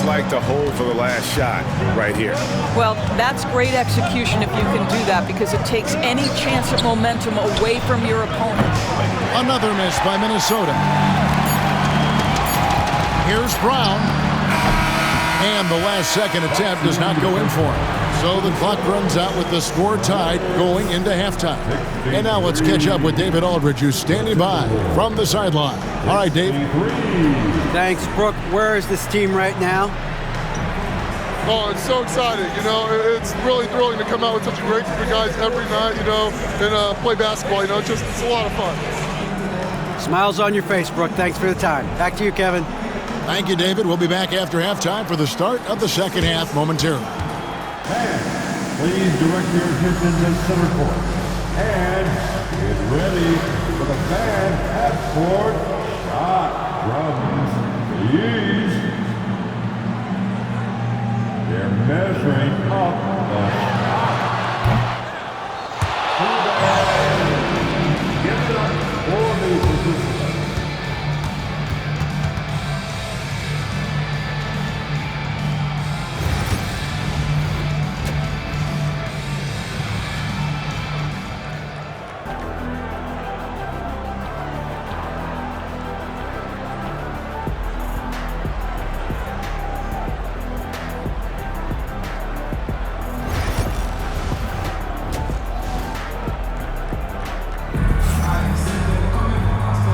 almost like to hold for the last shot right here. Well, that's great execution if you can do that, because it takes any chance of momentum away from your opponent. Another miss by Minnesota. Here's Brown. And the last second attempt does not go in for him. So the clock runs out with the score tied going into halftime. And now let's catch up with David Aldridge, who's standing by from the sideline. All right, Dave. Thanks, Brooke. Where is this team right now? Oh, it's so exciting. You know, it's really thrilling to come out with such a great group of guys every night, you know, and play basketball. You know, it's a lot of fun. Smiles on your face, Brooke. Thanks for the time. Back to you, Kevin. Thank you, David. We'll be back after halftime for the start of the second half momentarily. Fans, please direct your attention to center court. And get ready for the fan half-court shot drums. Please. They're measuring up the shot. Give it up for the participants.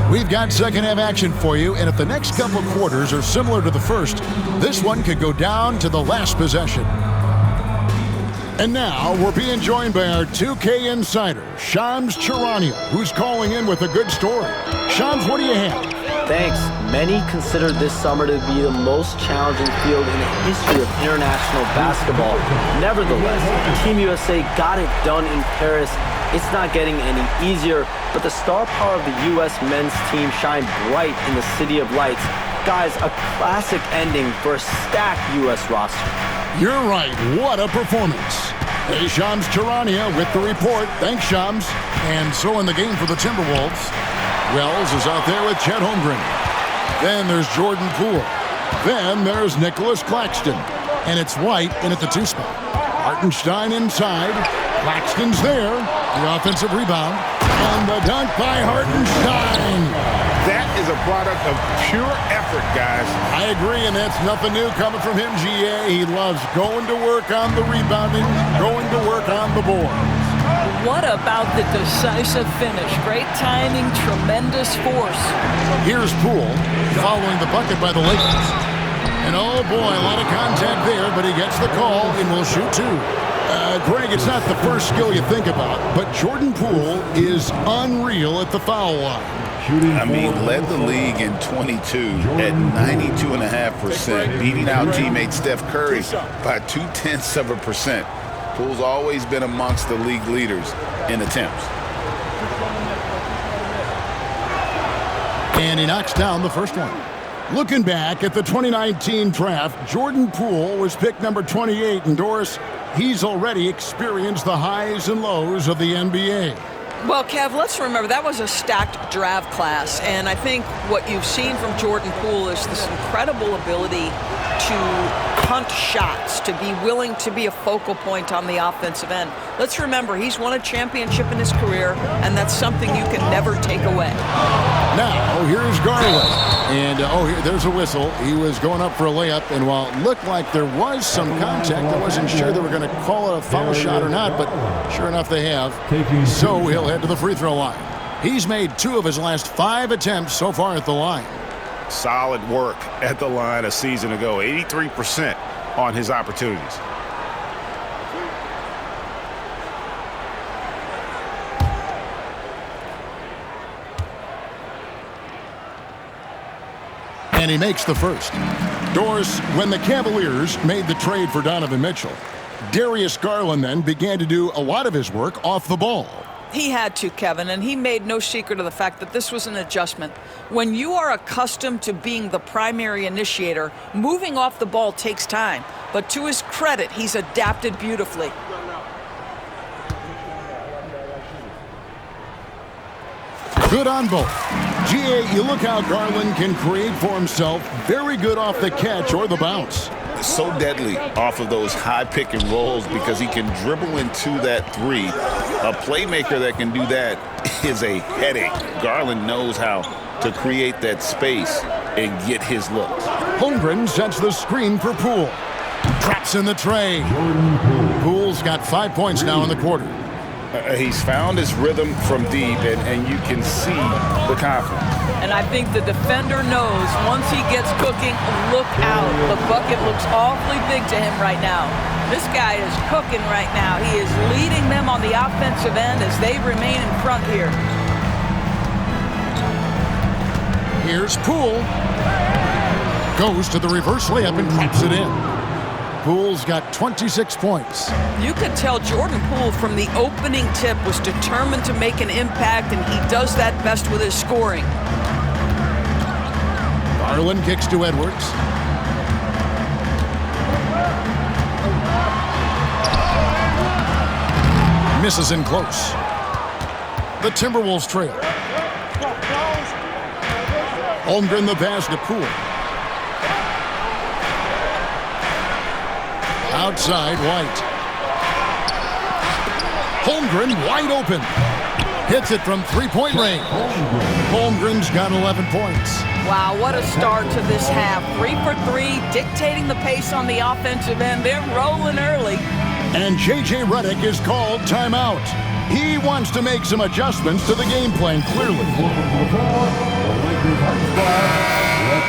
We've got second half action for you, and if the next couple quarters are similar to the first, this one could go down to the last possession. And now we're being joined by our 2K insider, Shams Charania, who's calling in with a good story. Shams, what do you have? Thanks. Many consider this summer to be the most challenging field in the history of international basketball. Nevertheless, Team USA got it done in Paris. It's not getting any easier, but the star power of the U.S. men's team shined bright in the City of Lights. Guys, a classic ending for a stacked U.S. roster. You're right. What a performance. Hey, Shams Charania with the report. Thanks, Shams. And so in the game for the Timberwolves, Wells is out there with Chet Holmgren. Then there's Jordan Poole. Then there's Nicholas Claxton. And it's White in at the 2 spot. Hartenstein inside. Claxton's there. The offensive rebound. And the dunk by Hartenstein. That is a product of pure effort, guys. I agree, and that's nothing new coming from him, GA. He loves going to work on the rebounding, going to work on the boards. What about the decisive finish? Great timing, tremendous force. Here's Poole following the bucket by the Lakers. And oh boy, a lot of contact there, but he gets the call and will shoot 2. Greg, it's not the first skill you think about, but Jordan Poole is unreal at the foul line. I mean, led the league in 22 at 92.5%, beating out teammate Steph Curry by 0.2%. Poole's always been amongst the league leaders in attempts. And he knocks down the first one. Looking back at the 2019 draft, Jordan Poole was picked number 28, and Doris, he's already experienced the highs and lows of the NBA. Well, Kev, let's remember that was a stacked draft class, and I think what you've seen from Jordan Poole is this incredible ability to hunt shots, to be willing to be a focal point on the offensive end. Let's remember, he's won a championship in his career, and that's something you can never take away. Now, here's Garland. And, there's a whistle. He was going up for a layup, and while it looked like there was some contact, I wasn't sure they were going to call it a foul shot or not, but sure enough they have. So he'll head to the free throw line. He's made 2 of his last 5 attempts so far at the line. Solid work at the line a season ago. 83% on his opportunities. And he makes the first. Doris, when the Cavaliers made the trade for Donovan Mitchell, Darius Garland then began to do a lot of his work off the ball. He had to, Kevin, and he made no secret of the fact that this was an adjustment. When you are accustomed to being the primary initiator, moving off the ball takes time. But to his credit, he's adapted beautifully. Good on both. GA, you look how Garland can create for himself. Very good off the catch or the bounce. So deadly off of those high pick and rolls because he can dribble into that three. A playmaker that can do that is a headache. Garland knows how to create that space and get his looks. Holmgren sets the screen for Poole. Traps in the tray. Poole's got 5 points now in the quarter. He's found his rhythm from deep, and you can see the confidence. And I think the defender knows once he gets cooking, look out. The bucket looks awfully big to him right now. This guy is cooking right now. He is leading them on the offensive end as they remain in front here. Here's Poole. Goes to the reverse layup and drops it in. Poole's got 26 points. You could tell Jordan Poole from the opening tip was determined to make an impact, and he does that best with his scoring. Garland kicks to Edwards. Misses in close. The Timberwolves trail. Holmgren the pass to Poole. Outside, White. Holmgren wide open. Hits it from three-point range. Holmgren's got 11 points. Wow, what a start to this half. 3 for 3, dictating the pace on the offensive end. They're rolling early. And J.J. Redick is called timeout. He wants to make some adjustments to the game plan, clearly.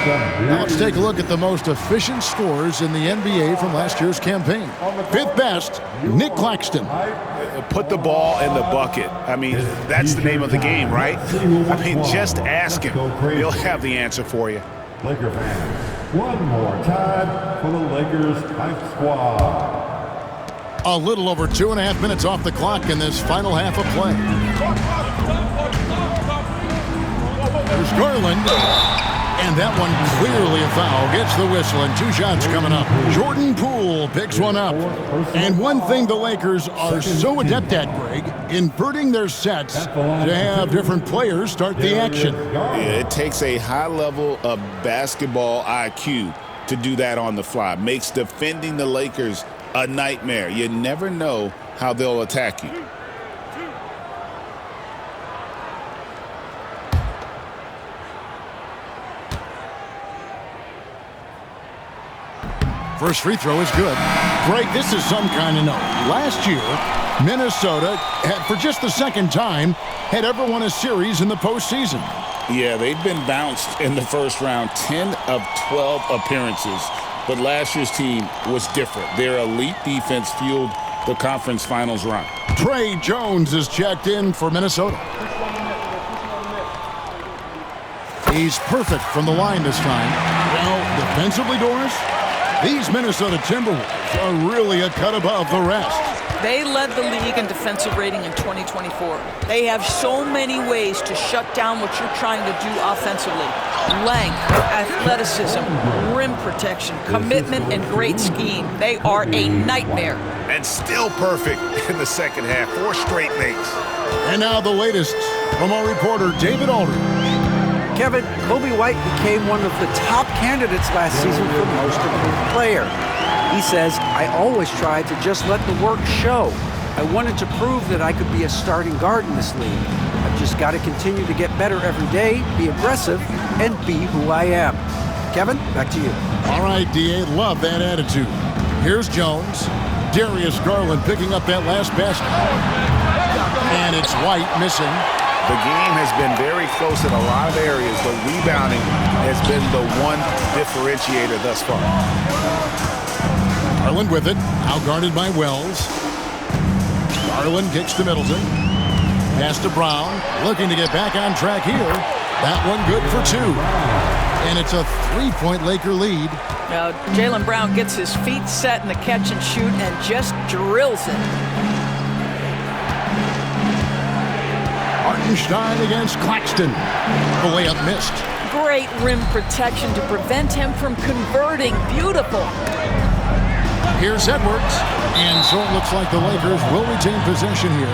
Now let's take a look at the most efficient scorers in the NBA from last year's campaign. Fifth best, Nick Claxton. Put the ball in the bucket. I mean, that's the name of the game, right? I mean, just ask him. He'll have the answer for you. Laker fans, one more time for the Lakers hype squad. A little over 2.5 minutes off the clock in this final half of play. There's Garland. And that one clearly a foul. Gets the whistle, and 2 shots coming up. Jordan Poole picks one up. And one thing the Lakers are so adept at, Greg, inverting their sets to have different players start the action. Yeah, it takes a high level of basketball IQ to do that on the fly. Makes defending the Lakers a nightmare. You never know how they'll attack you. First free throw is good. Greg, this is some kind of note. Last year, Minnesota, for just the second time, had ever won a series in the postseason. Yeah, they've been bounced in the first round, 10 of 12 appearances. But last year's team was different. Their elite defense fueled the conference finals run. Trey Jones is checked in for Minnesota. He's perfect from the line this time. Well, defensively, Doris, these Minnesota Timberwolves are really a cut above the rest. They led the league in defensive rating in 2024. They have so many ways to shut down what you're trying to do offensively. Length, athleticism, rim protection, commitment, and great scheme. They are a nightmare. And still perfect in the second half. 4 straight makes. And now the latest from our reporter, David Aldridge. Kevin, Kobe White became one of the top candidates last season for most improved player. He says, I always tried to just let the work show. I wanted to prove that I could be a starting guard in this league. I've just got to continue to get better every day, be aggressive, and be who I am. Kevin, back to you. All right, D.A., love that attitude. Here's Jones. Darius Garland picking up that last basket. And it's White missing. The game has been very close in a lot of areas, but rebounding has been the one differentiator thus far. Garland with it, outguarded by Wells. Garland kicks to Middleton. Pass to Brown, looking to get back on track here. That one good for 2. And it's a 3-point Laker lead. Now, Jaylen Brown gets his feet set in the catch and shoot and just drills it. Hartenstein against Claxton. The layup missed. Great rim protection to prevent him from converting. Beautiful. Here's Edwards. And so it looks like the Lakers will retain possession here.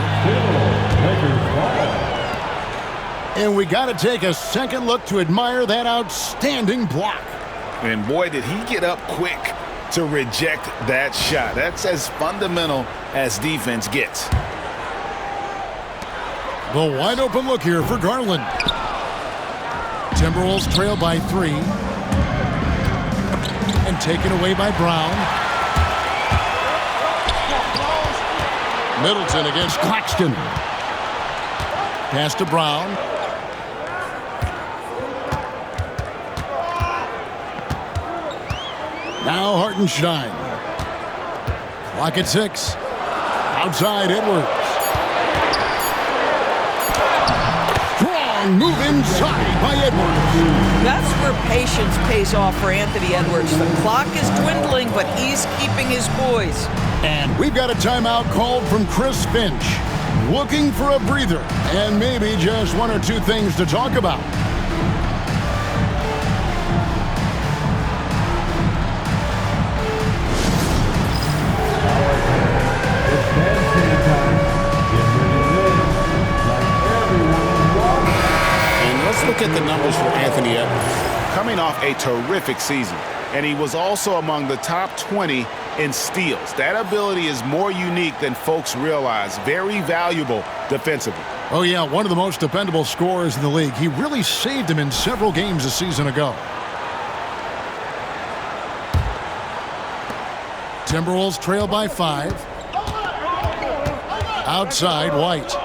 And we got to take a second look to admire that outstanding block. And boy, did he get up quick to reject that shot. That's as fundamental as defense gets. The wide open look here for Garland. Timberwolves trail by 3. And taken away by Brown. Middleton against Claxton. Pass to Brown. Now Hartenstein. Clock at 6. Outside Edwards. Strong move inside by Edwards. That's where patience pays off for Anthony Edwards. The clock is dwindling, but he's keeping his poise. And we've got a timeout called from Chris Finch. Looking for a breather and maybe just 1 or 2 things to talk about. Look at the numbers for Anthony Edwards. Coming off a terrific season, and he was also among the top 20 in steals. That ability is more unique than folks realize. Very valuable defensively. Oh, yeah, one of the most dependable scorers in the league. He really saved him in several games a season ago. Timberwolves trail by 5. Outside, White.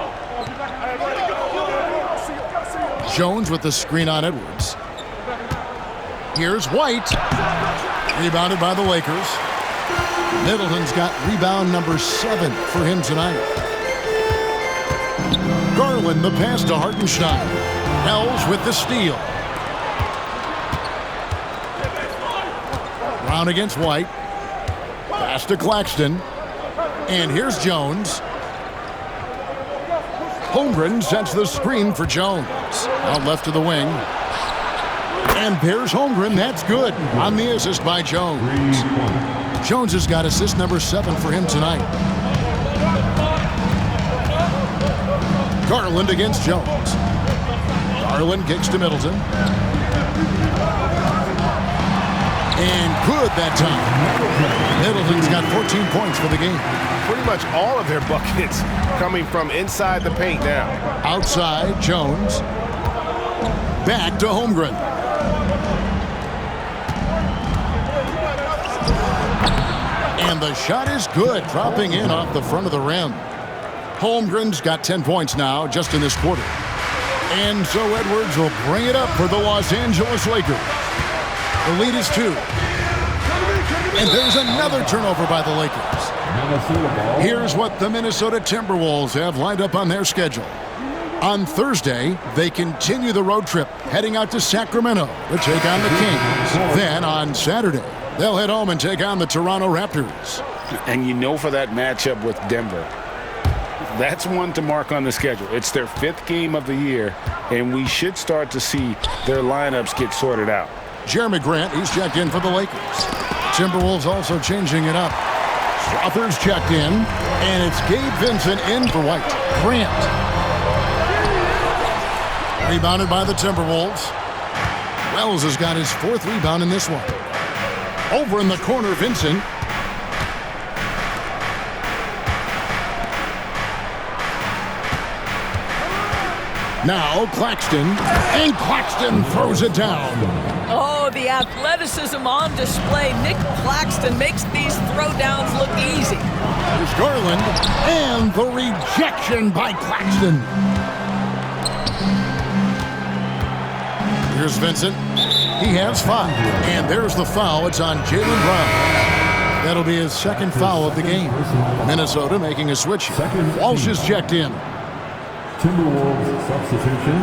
Jones with the screen on Edwards. Here's White. Rebounded by the Lakers. Middleton's got rebound number 7 for him tonight. Garland the pass to Hartenstein. Hells with the steal. Brown against White. Pass to Claxton. And here's Jones. Holmgren sets the screen for Jones. Out left to the wing. And there's Holmgren. That's good on the assist by Jones. Jones has got assist number 7 for him tonight. Garland against Jones. Garland kicks to Middleton. And good that time. Middleton's got 14 points for the game. Pretty much all of their buckets coming from inside the paint now. Outside, Jones. Back to Holmgren. And the shot is good, dropping in off the front of the rim. Holmgren's got 10 points now just in this quarter. And so Edwards will bring it up for the Los Angeles Lakers. The lead is 2. And there's another turnover by the Lakers. Here's what the Minnesota Timberwolves have lined up on their schedule. On Thursday, they continue the road trip, heading out to Sacramento to take on the Kings. Then on Saturday, they'll head home and take on the Toronto Raptors. And you know, for that matchup with Denver, that's one to mark on the schedule. It's their 5th game of the year, and we should start to see their lineups get sorted out. Jeremy Grant, he's checked in for the Lakers. Timberwolves also changing it up. Struthers checked in, and it's Gabe Vincent in for White. Grant. Rebounded by the Timberwolves. Wells has got his 4th rebound in this one. Over in the corner, Vincent. Now Claxton, and Claxton throws it down. Oh, the athleticism on display. Nick Claxton makes these throwdowns look easy. There's Garland, and the rejection by Claxton. Here's Vincent. He has 5. And there's the foul. It's on Jaylen Brown. That'll be his 2nd foul of the game. Minnesota making a switch. Walsh is checked in. Timberwolves substitution,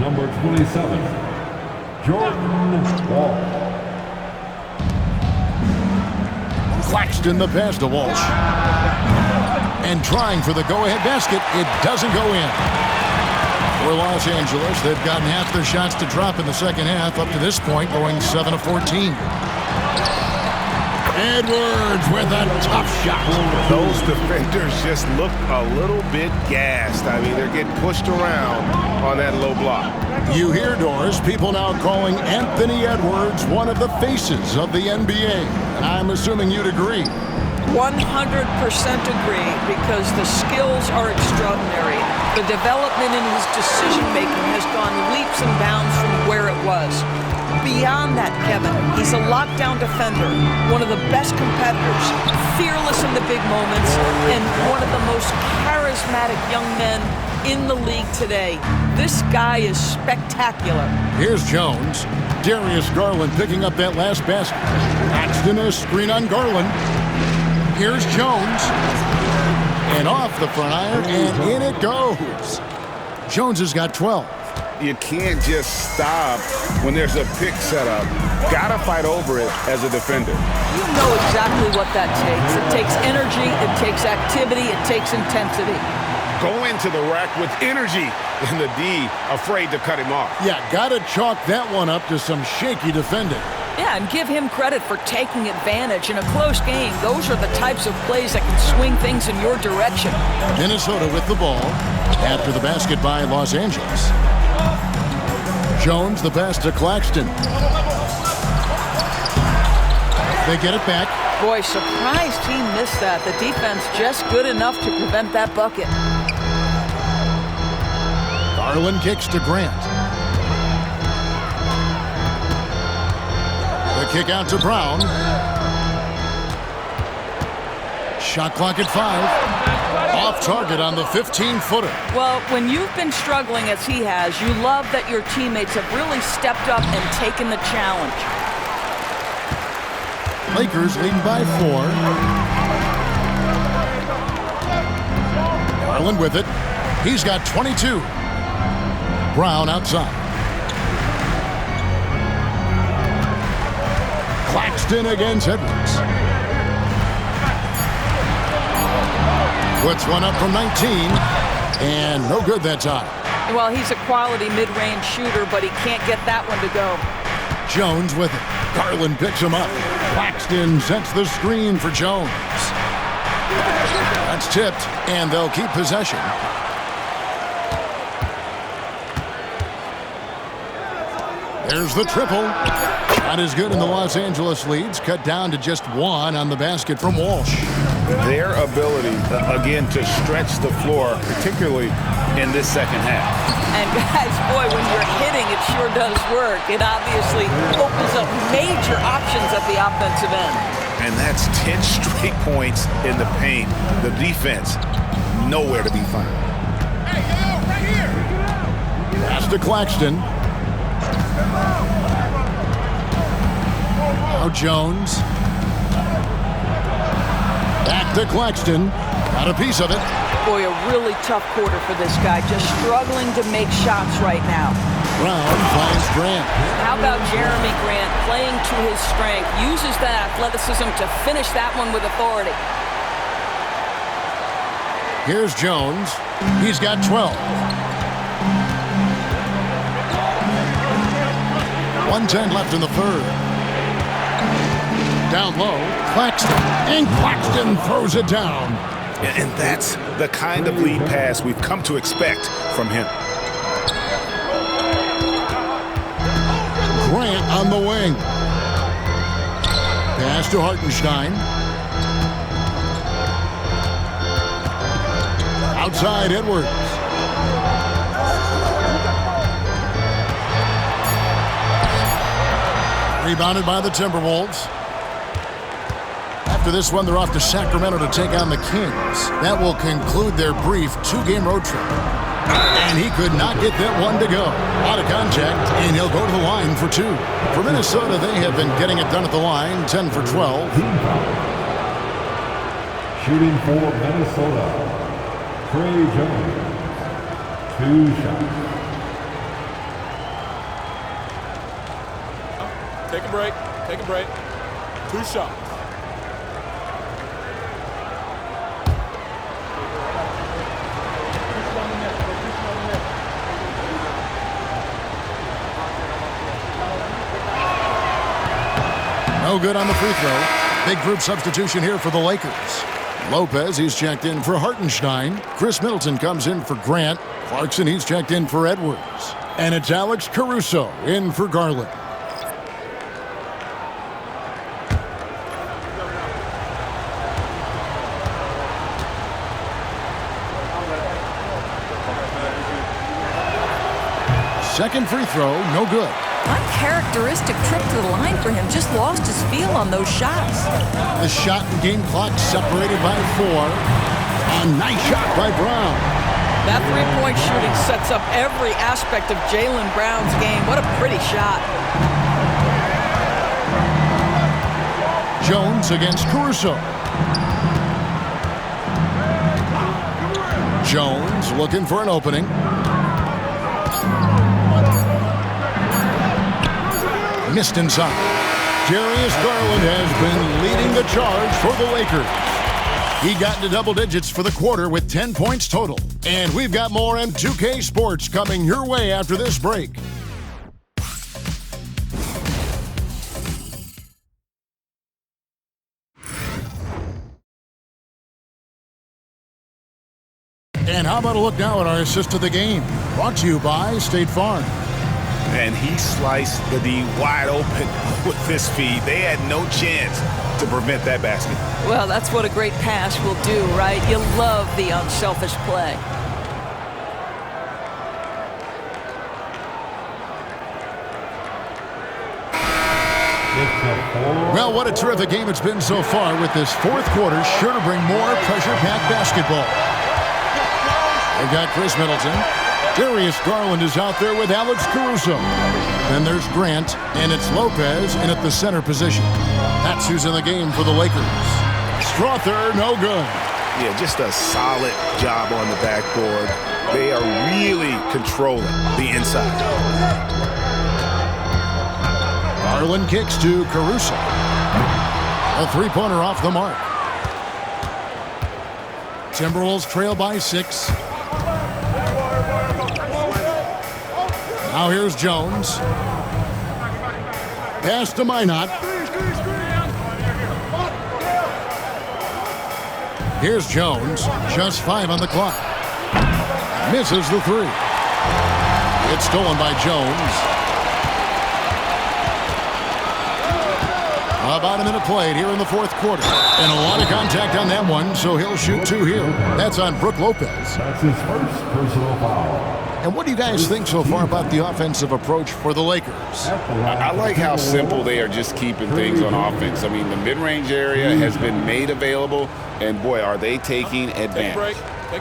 number 27, Jordan Wall. Claxton the pass to Walsh. And trying for the go-ahead basket. It doesn't go in. For Los Angeles, they've gotten half their shots to drop in the second half, up to this point, going 7 of 14. Edwards with a tough shot. Those defenders just look a little bit gassed. I mean, they're getting pushed around on that low block. You hear, Doris, people now calling Anthony Edwards one of the faces of the NBA. I'm assuming you'd agree. 100% agree, because the skills are extraordinary. The development in his decision-making has gone leaps and bounds from where it was. Beyond that, Kevin, he's a lockdown defender, one of the best competitors, fearless in the big moments, and one of the most charismatic young men in the league today. This guy is spectacular. Here's Jones. Darius Garland picking up that last basket. Paxton a screen on Garland. Here's Jones. And off the front iron, and in it goes. Jones has got 12. You can't just stop when there's a pick set up. Gotta fight over it as a defender. You know exactly what that takes. It takes energy, it takes activity, it takes intensity. Go into the rack with energy, and the D afraid to cut him off. Yeah, gotta chalk that one up to some shaky defending. Yeah, and give him credit for taking advantage in a close game. Those are the types of plays that can swing things in your direction. Minnesota with the ball after the basket by Los Angeles. Jones, the pass to Claxton. They get it back. Boy, surprised he missed that. The defense just good enough to prevent that bucket. Garland kicks to Grant. The kick out to Brown. Shot clock at 5. Off target on the 15-footer. Well, when you've been struggling as he has, you love that your teammates have really stepped up and taken the challenge. Lakers leading by 4. Garland with it. He's got 22. Brown outside. Claxton against Edwards. Puts one up from 19, and no good that time. Well, he's a quality mid-range shooter, but he can't get that one to go. Jones with it. Garland picks him up. Claxton sets the screen for Jones. That's tipped, and they'll keep possession. There's the triple. Not as good in the Los Angeles leads. Cut down to just 1 on the basket from Walsh. Their ability, again, to stretch the floor, particularly in this second half. And guys, boy, when you're hitting, it sure does work. It obviously opens up major options at the offensive end. And that's 10 straight points in the paint. The defense, nowhere to be found. Hey, yo, right here! Pass to Claxton. Now Jones. Back to Claxton. Got a piece of it. Boy, a really tough quarter for this guy. Just struggling to make shots right now. Brown finds Grant. How about Jeremy Grant playing to his strength? Uses that athleticism to finish that one with authority. Here's Jones. He's got 12. 1:10 left in the third. Down low, Claxton. And Claxton throws it down. And that's the kind of lead pass we've come to expect from him. Grant on the wing. Pass to Hartenstein. Outside Edwards. Rebounded by the Timberwolves. After this one, they're off to Sacramento to take on the Kings. That will conclude their brief 2-game road trip. And he could not get that one to go. Out of contact, and he'll go to the line for 2. For Minnesota, they have been getting it done at the line, 10 for 12. Shooting for Minnesota, Trey Jones, 2 shots. Take a break. Take a break. 2 shots. No good on the free throw. Big group substitution here for the Lakers. Lopez, he's checked in for Hartenstein. Chris Middleton comes in for Grant. Clarkson, he's checked in for Edwards. And it's Alex Caruso in for Garland. Second free throw, no good. Uncharacteristic trip to the line for him. Just lost his feel on those shots. The shot and game clock separated by 4. A nice shot by Brown. That three-point shooting sets up every aspect of Jaylen Brown's game. What a pretty shot. Jones against Caruso. Jones looking for an opening. Missed inside. Darius Garland has been leading the charge for the Lakers. He got into double digits for the quarter with 10 points total. And we've got more M2K Sports coming your way after this break. And how about a look now at our assist of the game? Brought to you by State Farm. And he sliced the D wide open with this feed. They had no chance to prevent that basket. Well, that's what a great pass will do, right? You love the unselfish play. Well, what a terrific game it's been so far, with this fourth quarter sure to bring more pressure-packed basketball. They've got Chris Middleton. Darius Garland is out there with Alex Caruso. Then there's Grant, and it's Lopez in at the center position. That's who's in the game for the Lakers. Strother, no good. Yeah, just a solid job on the backboard. They are really controlling the inside. Garland kicks to Caruso. A three-pointer off the mark. Timberwolves trail by 6. Now here's Jones. Pass to Minot. Here's Jones. Just 5 on the clock. Misses the 3. It's stolen by Jones. About a minute played here in the fourth quarter. And a lot of contact on that one, so he'll shoot 2 here. That's on Brook Lopez. That's his first personal foul. And what do you guys think so far about the offensive approach for the Lakers? I like how simple they are just keeping things on offense. I mean, the mid-range area has been made available, and boy, are they taking advantage.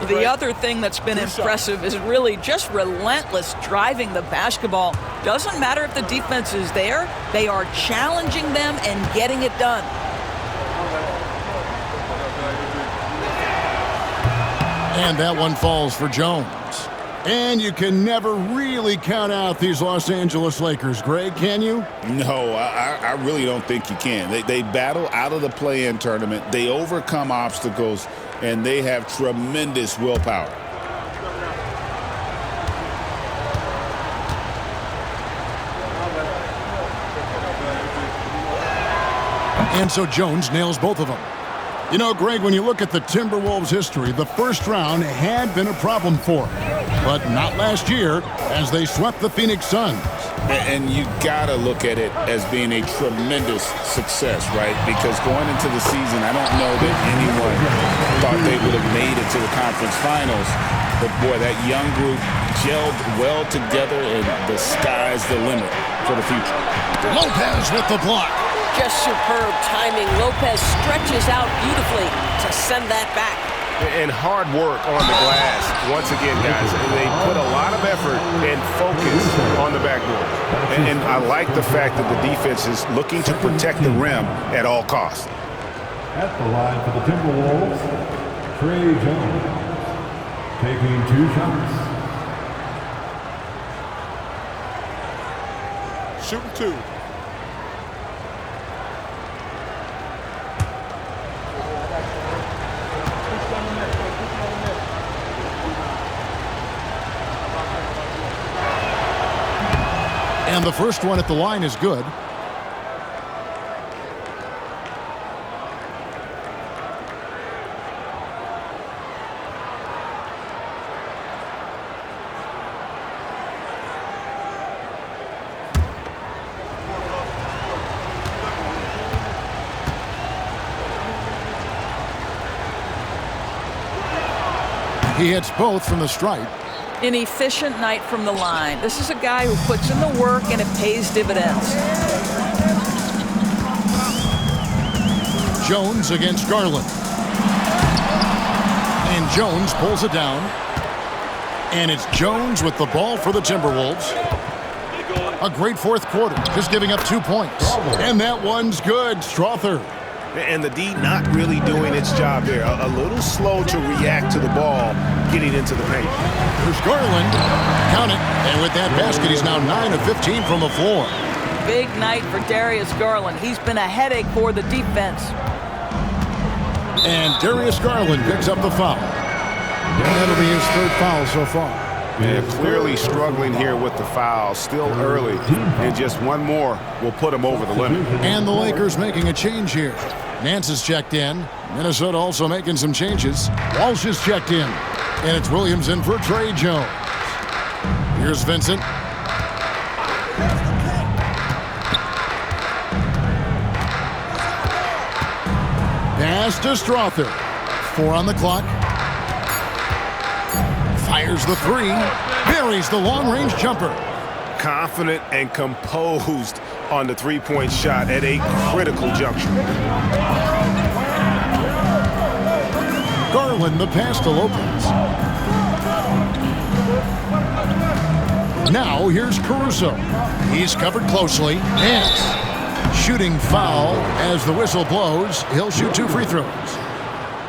The other thing that's been impressive is really just relentless driving the basketball. Doesn't matter if the defense is there, they are challenging them and getting it done. And that one falls for Jones. And you can never really count out these Los Angeles Lakers, Greg, can you? No, I really don't think you can. They battle out of the play-in tournament. They overcome obstacles, and they have tremendous willpower. And so Jones nails both of them. You know, Greg, when you look at the Timberwolves' history, the first round had been a problem for them. But not last year, as they swept the Phoenix Suns. And you got to look at it as being a tremendous success, right? Because going into the season, I don't know that anyone thought they would have made it to the conference finals. But, boy, that young group gelled well together, and the sky's the limit for the future. Lopez with the block. Just superb timing. Lopez stretches out beautifully to send that back. And hard work on the glass. Once again, guys, they put a lot of effort and focus on the backboard. And I like the fact that the defense is looking to protect the rim at all costs. At the line for the Timberwolves, Trey Jones, taking 2 shots. Shooting 2. And the first one at the line is good. He hits both from the stripe. An efficient night from the line. This is a guy who puts in the work and it pays dividends. Jones against Garland. And Jones pulls it down. And it's Jones with the ball for the Timberwolves. A great fourth quarter, just giving up 2 points. And that one's good. Strother. And the D not really doing its job there. A little slow to react to the ball getting into the paint. There's Garland. Count it. And with that basket, he's now 9 of 15 from the floor. Big night for Darius Garland. He's been a headache for the defense. And Darius Garland picks up the foul. That'll be his third foul so far. Yeah, clearly struggling here with the foul. Still early. And just one more will put him over the limit. And the Lakers making a change here. Nance is checked in. Minnesota also making some changes. Walsh is checked in. And it's Williams in for Trey Jones. Here's Vincent. Pass to Strother. 4 on the clock. Fires the three. Buries the long-range jumper. Confident and composed on the three-point shot at a critical juncture. Garland the pass to Lopez. Now here's Caruso. He's covered closely. Nance. Shooting foul as the whistle blows. He'll shoot 2 free throws.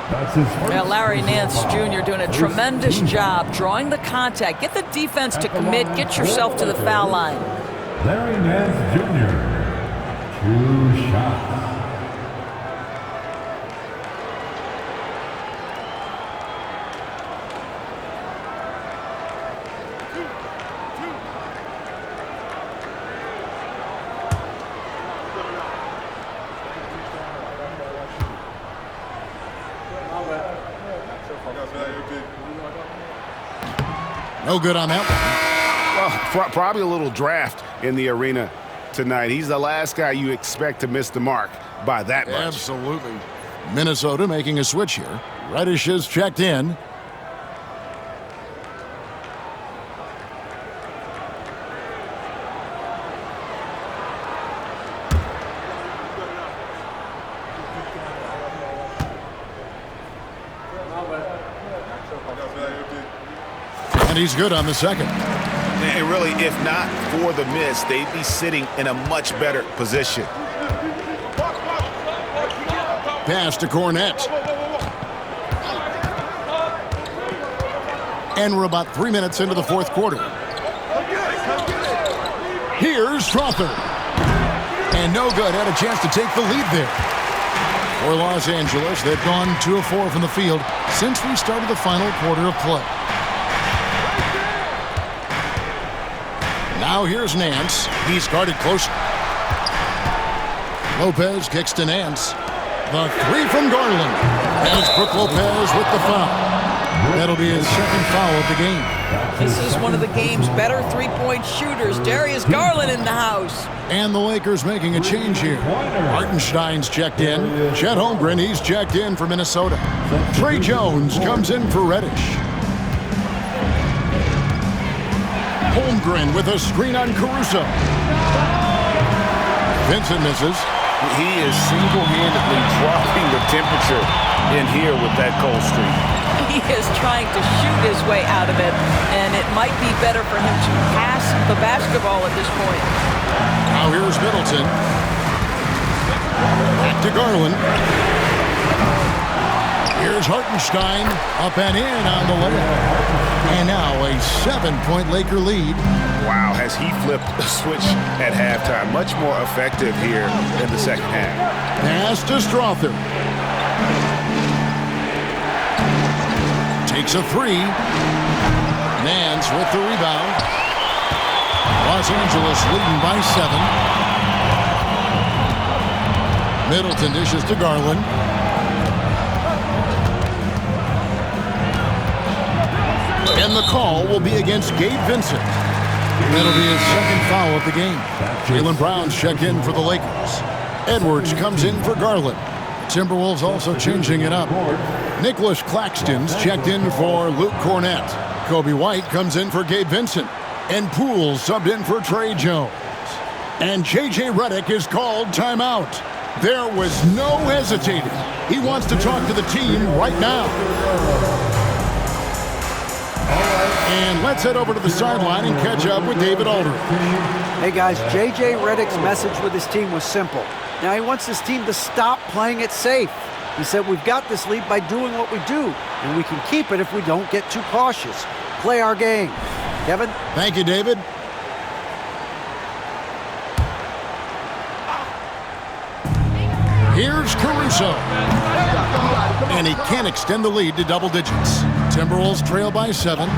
Yeah, Larry Nance Jr. doing a tremendous job drawing the contact. Get the defense to commit. Get yourself to the foul line. Larry Nance Jr. 2 shots. No good on that one. Well, probably a little draft in the arena tonight. He's the last guy you expect to miss the mark by that much. Absolutely. Minnesota making a switch here. Reddish is checked in. And he's good on the second. And really, if not for the miss, they'd be sitting in a much better position. Pass to Cornette. And we're about 3 minutes into the fourth quarter. Here's Strother. And no good. Had a chance to take the lead there. For Los Angeles, they've gone 2 of 4 from the field since we started the final quarter of play. Now here's Nance. He's guarded close. Lopez kicks to Nance. The 3 from Garland. And it's Brook Lopez with the foul. That'll be his second foul of the game. This is one of the game's better three-point shooters. Darius Garland in the house. And the Lakers making a change here. Hartenstein's checked in. Chet Holmgren, he's checked in for Minnesota. Trey Jones comes in for Reddish. Holmgren with a screen on Caruso. Vincent misses. He is single-handedly dropping the temperature in here with that cold streak. He is trying to shoot his way out of it, and it might be better for him to pass the basketball at this point. Now here's Middleton. Back to Garland. Here's Hartenstein. Up and in on the layup. And now a 7-point Laker lead. Wow, has he flipped the switch at halftime. Much more effective here in the second half. Pass to Strother. Takes a 3. Nance with the rebound. Los Angeles leading by 7. Middleton dishes to Garland. And the call will be against Gabe Vincent. That'll be his second foul of the game. Jaylen Brown's checked in for the Lakers. Edwards comes in for Garland. Timberwolves also changing it up. Nicholas Claxton's checked in for Luke Cornett. Kobe White comes in for Gabe Vincent. And Poole subbed in for Trey Jones. And J.J. Redick is called timeout. There was no hesitating. He wants to talk to the team right now. And let's head over to the sideline and catch up with David Aldridge. Hey guys, J.J. Redick's message with his team was simple. Now he wants his team to stop playing it safe. He said, we've got this lead by doing what we do, and we can keep it if we don't get too cautious. Play our game. Kevin? Thank you, David. Here's Caruso. And he can't extend the lead to double digits. Timberwolves trail by 7.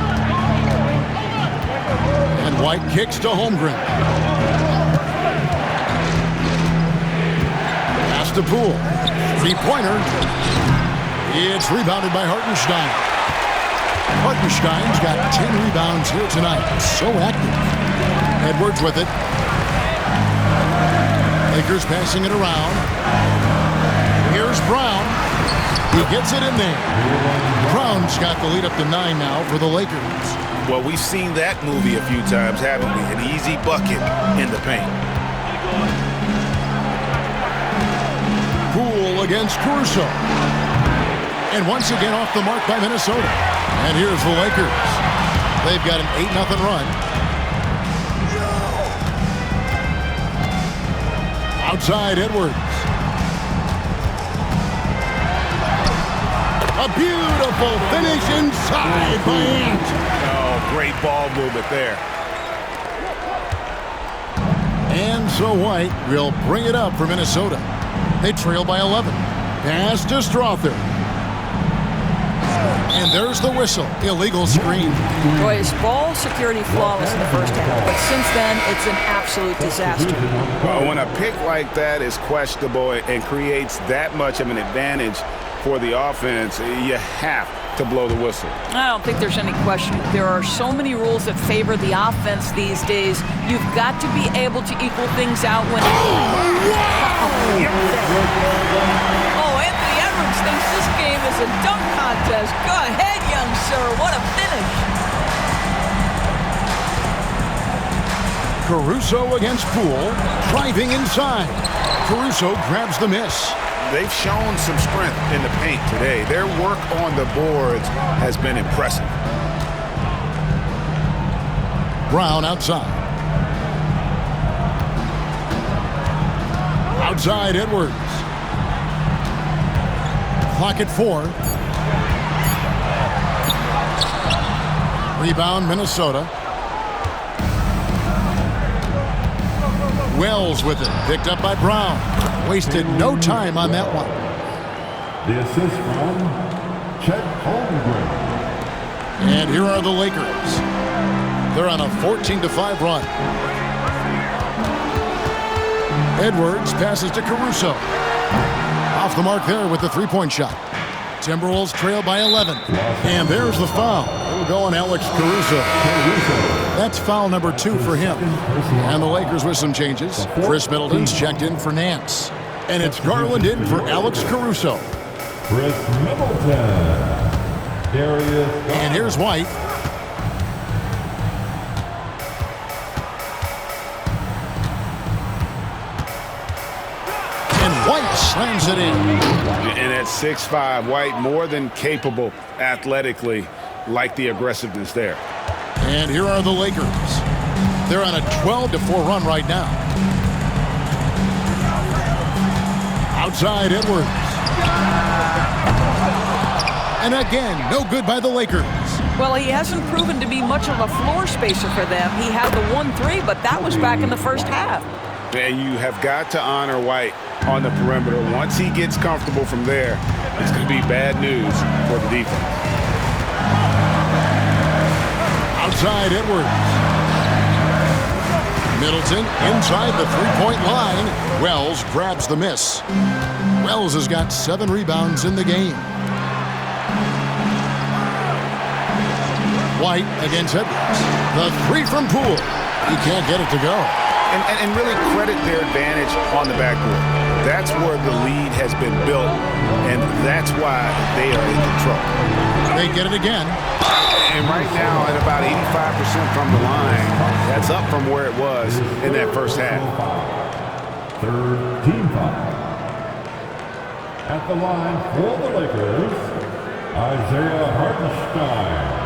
And White kicks to Holmgren. Pass to Poole. Three-pointer. It's rebounded by Hartenstein. Hartenstein's got 10 rebounds here tonight. So active. Edwards with it. Lakers passing it around. Here's Brown. He gets it in there. Brown's got the lead up to 9 now for the Lakers. Well, we've seen that movie a few times, haven't we? An easy bucket in the paint. Poole against Caruso. And once again off the mark by Minnesota. And here's the Lakers. They've got an 8-0 run. Outside Edwards. A beautiful finish inside by Ant. Oh, great ball movement there. And so White will bring it up for Minnesota. They trail by 11. Pass to Strother. And there's the whistle. Illegal screen. Boy, his ball security flawless in the first half, but since then, it's an absolute disaster. Well, when a pick like that is questionable and creates that much of an advantage for the offense, you have to blow the whistle. I don't think there's any question. There are so many rules that favor the offense these days. You've got to be able to equal things out when... Oh, Anthony Edwards thinks this game is a dunk contest. Go ahead, young sir. What a finish. Caruso against Poole. Driving inside. Caruso grabs the miss. They've shown some strength in the paint today. Their work on the boards has been impressive. Brown outside. Outside Edwards. Clock at 4. Rebound Minnesota. Wells with it. Picked up by Brown. Wasted no time on that one. The assist from Chet Holmgren. And here are the Lakers. They're on a 14-5 run. Edwards passes to Caruso. Off the mark there with the three-point shot. Timberwolves trail by 11. And there's the foul. It'll go on Alex Caruso. That's foul number 2 for him. And the Lakers with some changes. Chris Middleton's checked in for Nance. And it's Garland in for Alex Caruso. Chris Middleton. And here's White. And White slams it in. And at 6'5", White more than capable athletically, like the aggressiveness there. And here are the Lakers. They're on a 12-4 run right now. Outside Edwards. And again, no good by the Lakers. Well, he hasn't proven to be much of a floor spacer for them. He had the 1-3, but that was back in the first half. And you have got to honor White on the perimeter. Once he gets comfortable from there, it's going to be bad news for the defense. Outside Edwards. Middleton inside the three-point line. Wells grabs the miss. Wells has got 7 rebounds in the game. White against Edwards. The 3 from Poole. He can't get it to go. and really credit their advantage on the backboard. That's where the lead has been built, and that's why they are in control. They get it again. And right now at about 85% from the line, that's up from where it was in that first half. Third team foul. At the line for the Lakers, Isaiah Hartenstein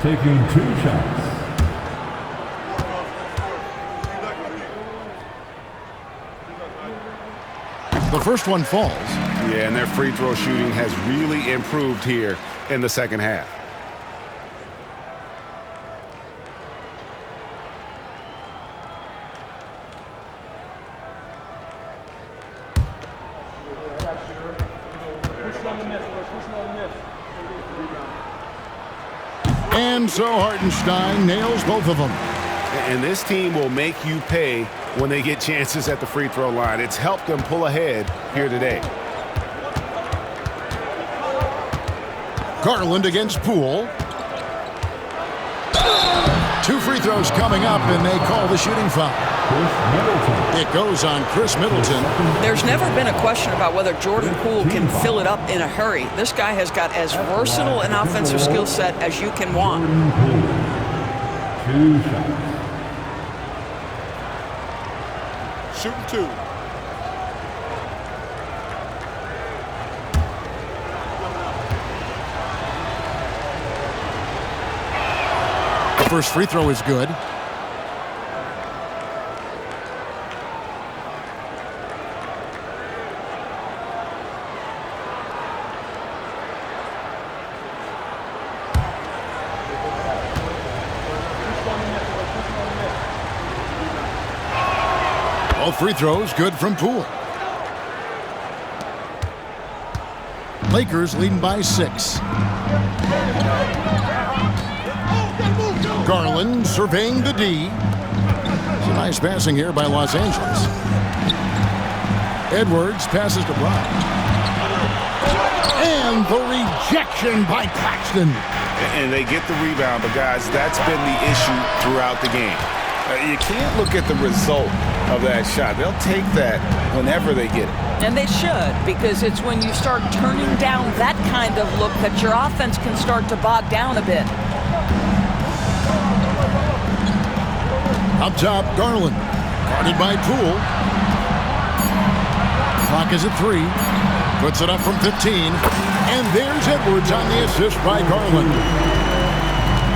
taking 2 shots. The first one falls. Yeah, and their free throw shooting has really improved here in the second half. And so Hartenstein nails both of them. And this team will make you pay when they get chances at the free throw line. It's helped them pull ahead here today. Garland against Poole. 2 free throws coming up, and they call the shooting foul. It goes on Chris Middleton. There's never been a question about whether Jordan Poole can fill it up in a hurry. This guy has got as versatile an offensive skill set as you can want. 2 shots. Shooting 2. The first free throw is good. All free throws good from Poole. Lakers leading by 6. Garland surveying the D. It's a nice passing here by Los Angeles. Edwards passes to Brown. And the rejection by Claxton. And they get the rebound, but guys, that's been the issue throughout the game. You can't look at the result of that shot. They'll take that whenever they get it. And they should, because it's when you start turning down that kind of look that your offense can start to bog down a bit. Up top, Garland. Guarded by Poole. Clock is at 3. Puts it up from 15. And there's Edwards on the assist by Garland.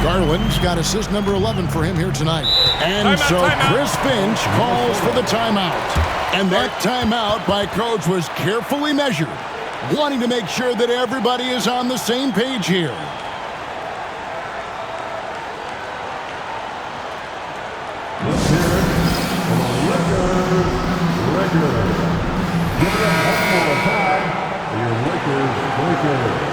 Garland's got assist number 11 for him here tonight. And so Chris Finch calls for the timeout. And that timeout by Coach was carefully measured, wanting to make sure that everybody is on the same page here. Let's hear it for the Lakers. Give it up one more time for your Lakers.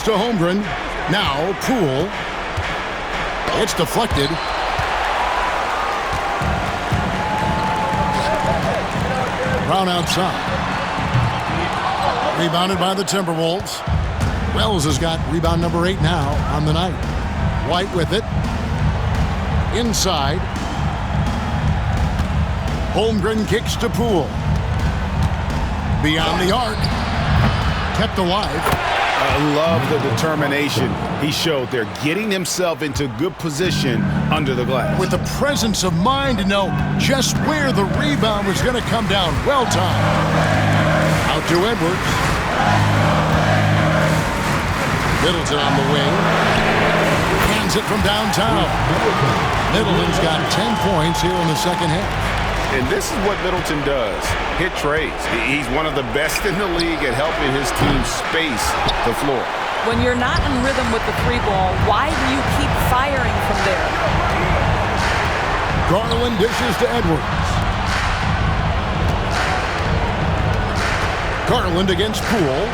To Holmgren. Now Poole. It's deflected. Brown outside. Rebounded by the Timberwolves. Wells has got rebound number 8 now on the night. White with it. Inside. Holmgren kicks to Poole. Beyond the arc. Kept alive. I love the determination he showed there, getting himself into good position under the glass. With the presence of mind to know just where the rebound was going to come down. Well timed. Out to Edwards. Middleton on the wing. Hands it from downtown. Middleton's got 10 points here in the second half. And this is what Middleton does, hit trades. He's one of the best in the league at helping his team space the floor. When you're not in rhythm with the 3 ball, why do you keep firing from there? Garland dishes to Edwards. Garland against Poole.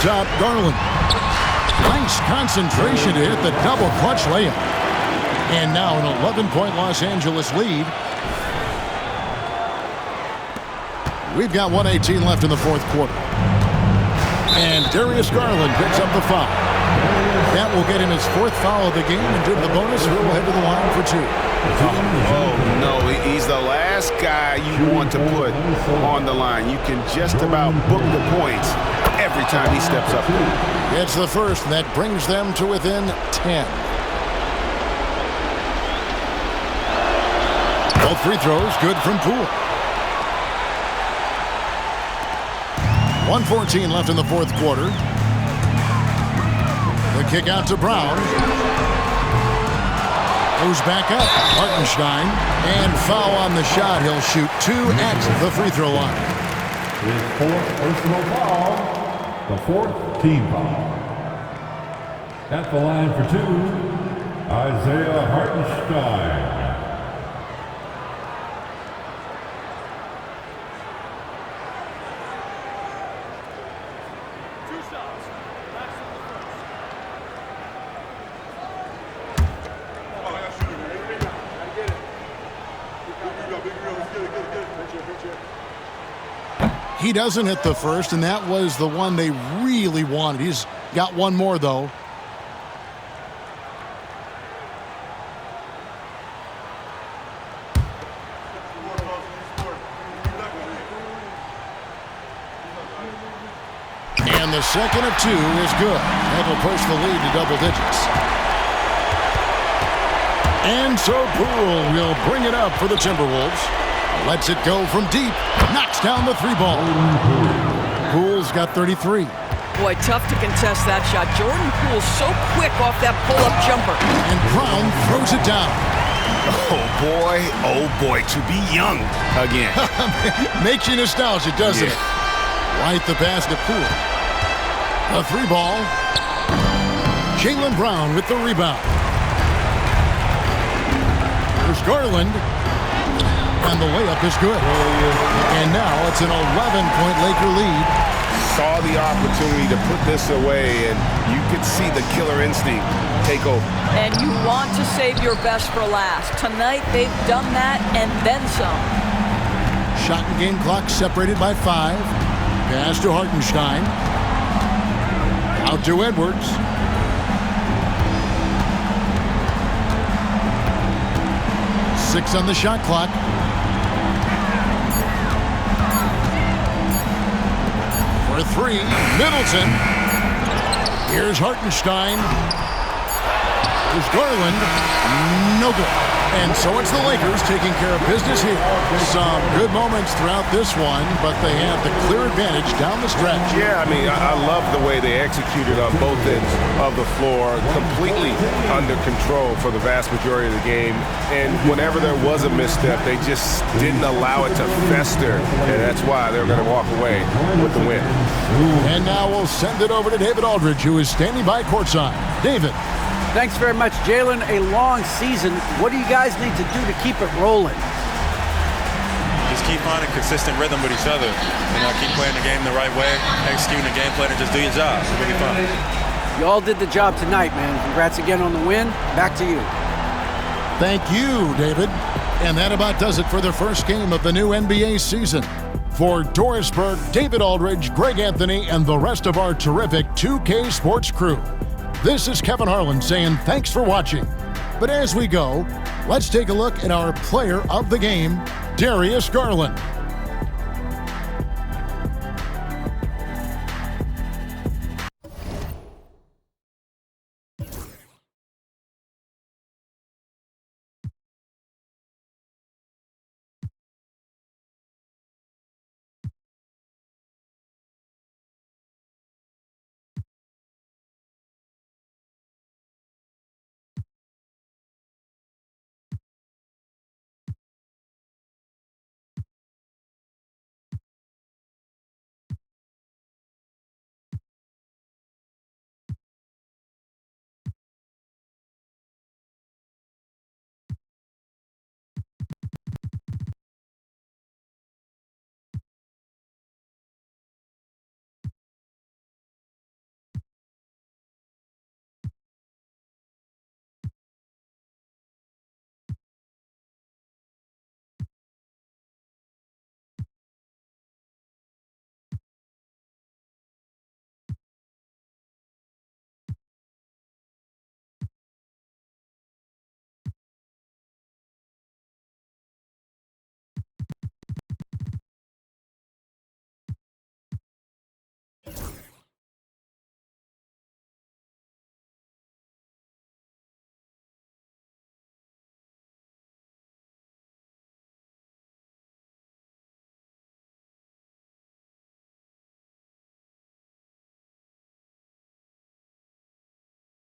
top, Garland. Nice concentration to hit the double clutch layup. And now an 11-point Los Angeles lead. We've got 1:18 left in the fourth quarter. And Darius Garland picks up the foul. That will get him his fourth foul of the game, and due to the bonus, he'll head to the line for 2. Oh, no, he's the last guy you want to put on the line. You can just about book the points every time he steps up. It's the first, and that brings them to within 10. Both free throws good from Poole. 1:14 left in the fourth quarter. The kick out to Brown. Goes back up. Hartenstein. And foul on the shot. He'll shoot 2 at the free throw line. His fourth personal foul, the fourth team foul. At the line for 2, Isaiah Hartenstein. He doesn't hit the first, and that was the one they really wanted. He's got one more, though. And the second of 2 is good. That will push the lead to double digits. And so Poole will bring it up for the Timberwolves. Lets it go from deep. Knocks down the 3-ball. Poole's got 33. Boy, tough to contest that shot. Jordan Poole so quick off that pull-up jumper. And Brown throws it down. Oh boy, to be young again. Makes you nostalgic, doesn't it? Right the basket, Poole. A 3-ball. Jaylen Brown with the rebound. There's Garland. And the layup is good. And now it's an 11-point Laker lead. Saw the opportunity to put this away, and you could see the killer instinct take over. And you want to save your best for last. Tonight, they've done that and then some. Shot and game clock separated by 5. Pass to Hartenstein. Out to Edwards. Six on the shot clock. For 3, Middleton. Here's Hartenstein. Here's Garland. No good. And so it's the Lakers taking care of business here. Some good moments throughout this one, but they have the clear advantage down the stretch. Yeah, I mean, I love the way they executed on both ends of the floor, completely under control for the vast majority of the game. And whenever there was a misstep, they just didn't allow it to fester, and that's why they're going to walk away with the win. And now we'll send it over to David Aldridge, who is standing by courtside. David. Thanks very much, Jalen. A long season. What do you guys need to do to keep it rolling? Just keep finding consistent rhythm with each other. You know, keep playing the game the right way, executing the game plan, and just do your job. It's really fun. You all did the job tonight, man. Congrats again on the win. Back to you. Thank you, David. And that about does it for the first game of the new NBA season. For Doris Burke, David Aldridge, Greg Anthony, and the rest of our terrific 2K Sports crew, this is Kevin Harlan saying thanks for watching. But as we go, let's take a look at our player of the game, Darius Garland.